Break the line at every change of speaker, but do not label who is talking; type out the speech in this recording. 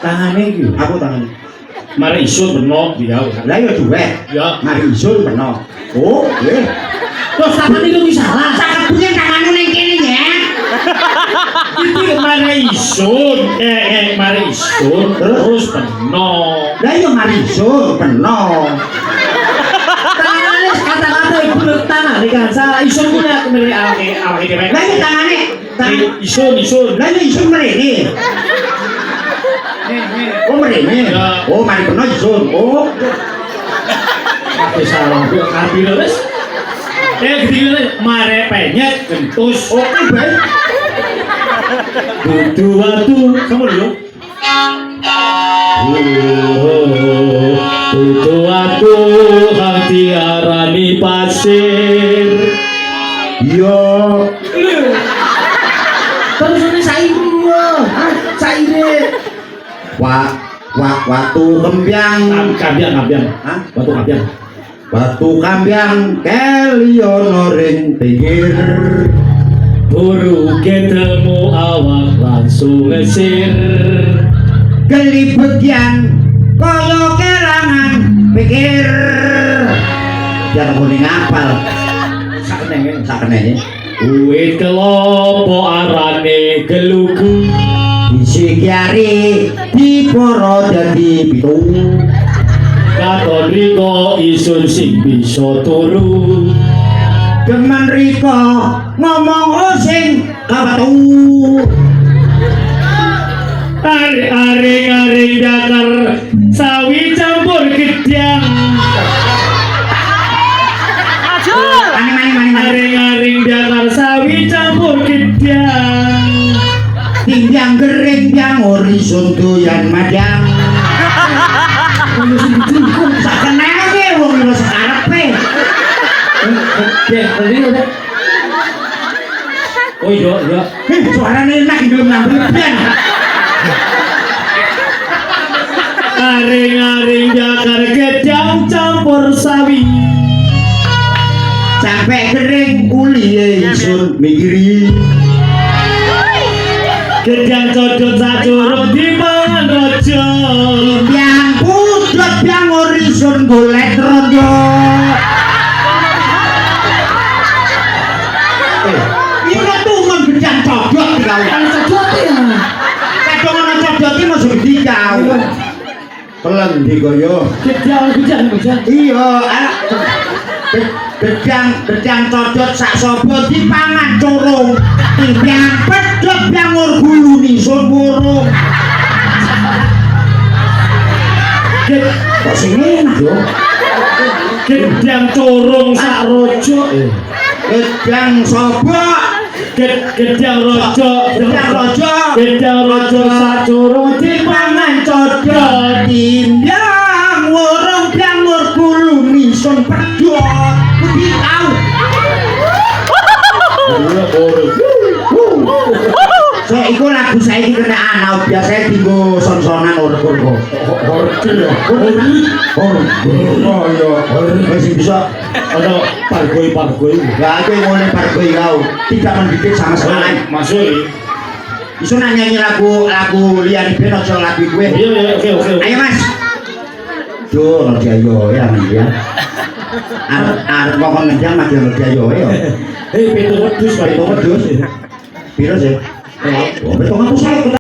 Tangane iki apa tangane?
Mari isun benok dia.
Lah ya duwe.
Ya,
Mari isun benok. Oh, nggih.
terus tangan itu salah.
Sakabune tanganmu ning kene ya.
Iki mari isun, mari isun terus benok.
Lah ya mari isun benok.
Tangane kata-kata ibu tangane kan salah. Isun kuwi aku milih awake dhewe.
Lah ya tangane.
Isun.
Lah ya isun mrene. Oh mrene.
Ya.
Oh mari benok isun. Oh.
Apa salah kok kabeh wis. Gede mare penyet gentus.
Oh kan baik.
Dudu watu kamu dulu. Dudu watu kang diarani pasir.
Iya.
Terus ini saire.
Watu kembyang.
Kambiang.
Hah?
Watu kambiang.
Watu kembyang keliono ring pinggir.
Buru ketemu awak langsung ngesir.
Kelibetian kaya kelangan pikir. Biar muni ngapal. Sakenenge.
Uwit kelopo arane gelugu.
Disikiari diporo dadi pitung.
Katon riko isun sing bisa turu.
Demen riko ngomong sing kapatu.
Aring-aring dakar sawi campur gedang.
Mani.
Aring-aring dakar sawi campur gedang.
Timbyang gering byang orisun doyan madang. Sakenenge wong wis karepe.
Oh iya.
Suarane enak ndung nambreban.
Aring-aring dakar gedang campur sawi.
Sampai kering ulihe isun minggiri.
Gedang codot sajurung dipangan raja.
Byang pudhot byang orisun golek rondo. Iki tumun gedang codot dikawin.
Codot ya.
Kadang ana codot iki masuk dikau. Pelen dikoyo.
Gedang.
Iya, gedang codot sak sapa dipangan curung. Byang pedhot byang urguluni sun burung. Kok sing enak yo?
Gedang curung sak rojo.
Gedang sapa?
Gedang rojo.
Gedang rojo
sak curung
dipangan codot. Timbyang wurung byang urguluni sun pedhot. Kuwi tau. Saya iku lagu saiki kena ana biasane dinggo son-sonan urip-urip. Oh iya, masih bisa
Ada pargoi.
Lah aku ngene pargoi kau. Tidak mendidik sama sekali.
Masuk.
Iso nak nyanyi lagu liyan ben aja lagu kowe.
Iya, oke.
Ayo Mas. Duh, lagi ayo ya Mas ya. Arep kok ngendang lagi lagi ayo ya.
Petu wedhus.
Piro sih? Oh, betul aku saya